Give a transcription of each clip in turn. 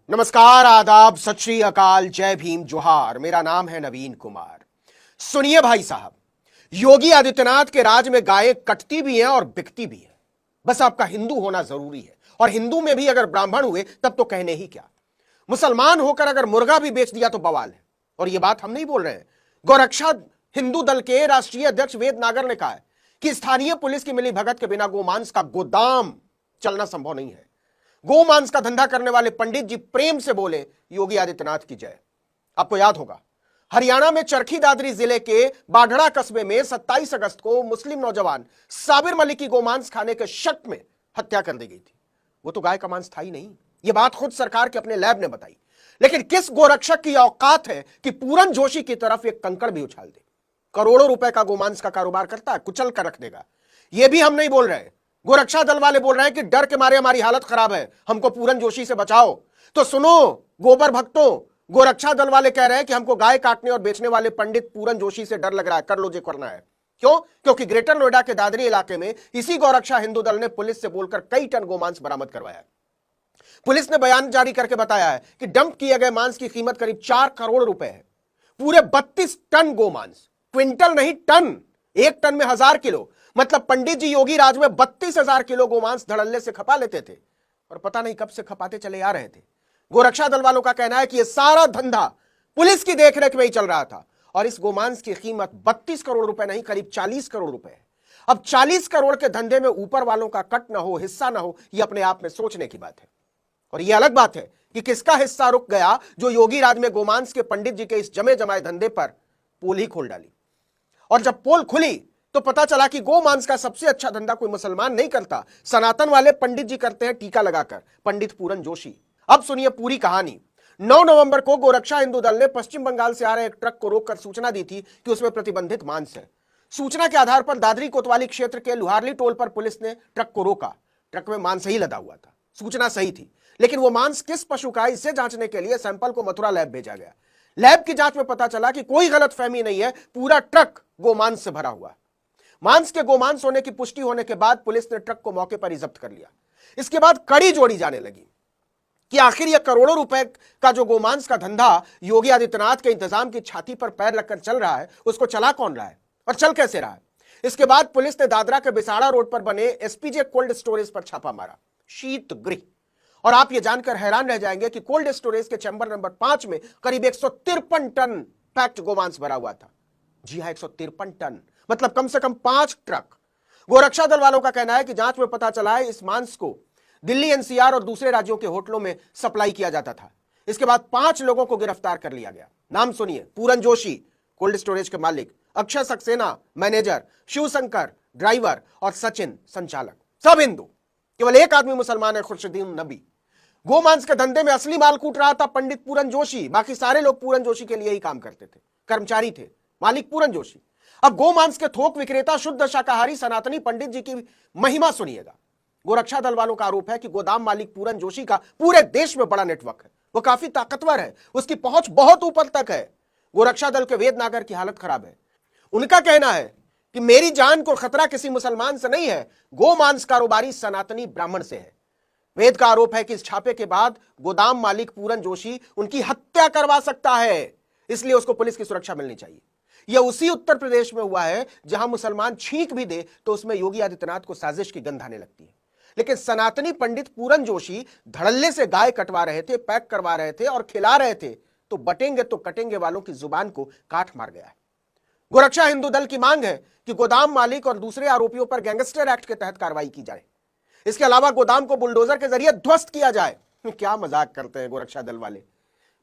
नमस्कार, आदाब, सत श्री अकाल, जय भीम, जोहार। मेरा नाम है नवीन कुमार। सुनिए भाई साहब, योगी आदित्यनाथ के राज में गायें कटती भी हैं और बिकती भी हैं। बस आपका हिंदू होना जरूरी है, और हिंदू में भी अगर ब्राह्मण हुए तब तो कहने ही क्या। मुसलमान होकर अगर मुर्गा भी बेच दिया तो बवाल है। और यह बात हम नहीं बोल रहे हैं, गौरक्षा हिंदू दल के राष्ट्रीय अध्यक्ष वेद नागर ने कहा है कि स्थानीय पुलिस की मिलीभगत के बिना गोमांस का गोदाम चलना संभव नहीं है। गोमांस का धंधा करने वाले पंडित जी प्रेम से बोले, योगी आदित्यनाथ की जय। आपको याद होगा, हरियाणा में चरखी दादरी जिले के बाढ़ड़ा कस्बे में 27 अगस्त को मुस्लिम नौजवान साबिर मलिक की गोमांस खाने के शक में हत्या कर दी गई थी। वो तो गाय का मांस था ही नहीं। यह बात खुद सरकार के अपने लैब ने बताई। लेकिन किस गोरक्षक की औकात है कि पूरन जोशी की तरफ एक कंकड़ भी उछाल दे। करोड़ों रुपए का गोमांस का कारोबार करता है, कुचल कर रख देगा। यह भी हम नहीं बोल रहे, गोरक्षा दल वाले बोल रहे हैं कि डर के मारे हमारी हालत खराब है, हमको पूरन जोशी से बचाओ। तो सुनो गोबर भक्तों, गोरक्षा दल वाले कह रहे हैं कि हमको गाय काटने और बेचने वाले पंडित पूरन जोशी से डर लग रहा है, कर लो जो करना है। क्यों? क्योंकि ग्रेटर नोएडा के दादरी इलाके में इसी गौरक्षा हिंदू दल ने पुलिस से बोलकर कई टन गोमांस बरामद करवाया। पुलिस ने बयान जारी करके बताया है कि डंप किए गए मांस की कीमत करीब 4 करोड़ रुपए है। पूरे 32 टन गोमांस, क्विंटल नहीं टन। एक टन में 1000 किलो, मतलब पंडित जी योगी राज में 32,000 किलो गोमांस धड़ल्ले से खपा लेते थे, और पता नहीं कब से खपाते चले आ रहे थे। गोरक्षा दल वालों का कहना है कि यह सारा धंधा पुलिस की देखरेख में ही चल रहा था, और इस गोमांस की कीमत 32 करोड़ रुपए नहीं, करीब 40 करोड़ रुपए है। अब 40 करोड़ के धंधे में ऊपर वालों का कट ना हो, हिस्सा ना हो, यह अपने आप में सोचने की बात है। और यह अलग बात है कि किसका हिस्सा रुक गया जो योगी राज में गोमांस के पंडित जी के इस जमे जमाए धंधे पर पोल ही खोल डाली। और जब पोल खुली तो पता चला कि गोमांस का सबसे अच्छा धंधा कोई मुसलमान नहीं करता, सनातन वाले पंडित जी करते हैं, टीका लगाकर, पंडित पूरन जोशी। अब सुनिए पूरी कहानी। 9 नवंबर को गोरक्षा हिंदू दल ने पश्चिम बंगाल से आ रहे एक ट्रक को रोककर सूचना दी थी कि उसमें प्रतिबंधित मांस है। सूचना के आधार पर दादरी कोतवाली क्षेत्र के लुहारली टोल पर पुलिस ने ट्रक को रोका। ट्रक में मांस ही लदा हुआ था, सूचना सही थी, लेकिन वो मांस किस पशु का है इसे जांचने के लिए सैंपल को मथुरा लैब भेजा गया। लैब की जांच में पता चला कि कोई गलतफहमी नहीं है, पूरा ट्रक गोमांस से भरा हुआ। मांस के गोमांस होने की पुष्टि होने के बाद पुलिस ने ट्रक को मौके पर ही जब्त कर लिया। इसके बाद कड़ी जोड़ी जाने लगी कि आखिर यह करोड़ों रुपए का जो गोमांस का धंधा योगी आदित्यनाथ के इंतजाम की छाती पर पैर रखकर चल रहा है, उसको चला कौन रहा है और चल कैसे रहा है। इसके बाद पुलिस ने दादरा के बिसाड़ा रोड पर बने एसपीजे कोल्ड स्टोरेज पर छापा मारा, शीत गृह। और आप यह जानकर हैरान रह जाएंगे कि कोल्ड स्टोरेज के चैम्बर नंबर 5 में करीब 153 टन पैक्ड गोमांस भरा हुआ था। जी हां, 153 टन, मतलब कम से कम 5 ट्रक। गोरक्षा दल वालों का कहना है कि जांच में पता चला है इस मांस को दिल्ली, एनसीआर और दूसरे राज्यों के होटलों में सप्लाई किया जाता था। इसके बाद 5 लोगों को गिरफ्तार कर लिया गया। नाम सुनिए, पूरन जोशी कोल्ड स्टोरेज के मालिक, अक्षय सक्सेना मैनेजर, शिवशंकर ड्राइवर और सचिन संचालक। सब हिंदू, केवल एक आदमी मुसलमान है, खुर्शीदीन नबी। गोमांस के धंधे में असली माल कूट रहा था पंडित पूरन जोशी, बाकी सारे लोग पूरन जोशी के लिए ही काम करते थे, कर्मचारी थे, मालिक पूरन जोशी। अब गोमांस के थोक विक्रेता शुद्ध शाकाहारी सनातनी पंडित जी की महिमा सुनिएगा। गोरक्षा दल वालों का आरोप है कि गोदाम मालिक पूरन जोशी का पूरे देश में बड़ा नेटवर्क है, वो काफी ताकतवर है, उसकी पहुंच बहुत ऊपर तक है। गोरक्षा दल के वेद नागर की हालत खराब है। उनका कहना है कि मेरी जान को खतरा किसी मुसलमान से नहीं है, गोमांस कारोबारी सनातनी ब्राह्मण से है। वेद का आरोप है कि इस छापे के बाद गोदाम मालिक पूरन जोशी उनकी हत्या करवा सकता है, इसलिए उसको पुलिस की सुरक्षा मिलनी चाहिए। यह उसी उत्तर प्रदेश में हुआ है जहां मुसलमान छींक भी दे तो उसमें योगी आदित्यनाथ को साजिश की गंध आने लगती है। लेकिन सनातनी पंडित पूरन जोशी धड़ल्ले से गाय कटवा रहे थे, पैक करवा रहे थे और खिला रहे थे, तो बटेंगे तो कटेंगे वालों की जुबान को काट मार गया है। गोरक्षा हिंदू दल की मांग है कि गोदाम मालिक और दूसरे आरोपियों पर गैंगस्टर एक्ट के तहत कार्रवाई की जाए। इसके अलावा गोदाम को बुलडोजर के जरिए ध्वस्त किया जाए। क्या मजाक करते हैं गोरक्षा दल वाले।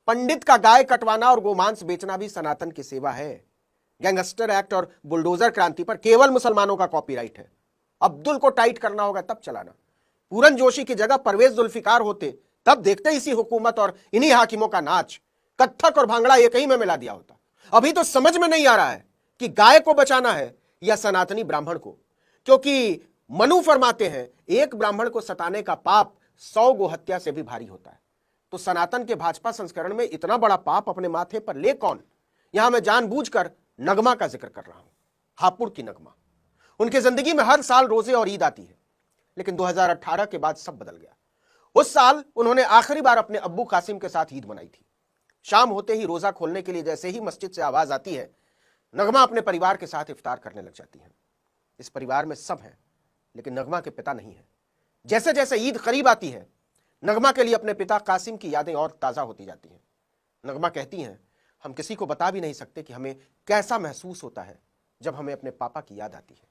पंडित का गाय कटवाना और गोमांस बेचना भी सनातन की सेवा है। गैंगस्टर एक्ट और बुलडोजर क्रांति पर केवल मुसलमानों का कॉपीराइट है। अब्दुल को टाइट करना होगा तब चलाना। पूरन जोशी की जगह परवेज जुल्फिकार होते तब देखते इसी हुकूमत और इन्हीं हाकिमों का नाच। कत्थक और भांगड़ा एक ही में मिला दिया होता। अभी तो समझ में नहीं आ रहा है कि गाय को बचाना है या सनातनी ब्राह्मण को, क्योंकि मनु फरमाते हैं एक ब्राह्मण को सताने का पाप 100 गोहत्या से भी भारी होता है। तो सनातन के भाजपा संस्करण में इतना बड़ा पाप अपने माथे पर ले कौन। यहां मैं जानबूझकर नगमा का जिक्र कर रहा हूं, हापुड़ की नगमा। उनकी जिंदगी में हर साल रोजे और ईद आती है, लेकिन 2018 के बाद सब बदल गया। उस साल उन्होंने आखिरी बार अपने अब्बू कासिम के साथ ईद मनाई थी। शाम होते ही रोजा खोलने के लिए जैसे ही मस्जिद से आवाज आती है, नगमा अपने परिवार के साथ इफ्तार करने लग जाती है। इस परिवार में सब हैं, लेकिन नगमा के पिता नहीं है। जैसे जैसे ईद करीब आती है, नगमा के लिए अपने पिता कासिम की यादें और ताजा होती जाती हैं। नगमा कहती हैं, हम किसी को बता भी नहीं सकते कि हमें कैसा महसूस होता है जब हमें अपने पापा की याद आती है।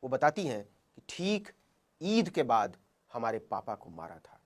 वो बताती हैं कि ठीक ईद के बाद हमारे पापा को मारा था।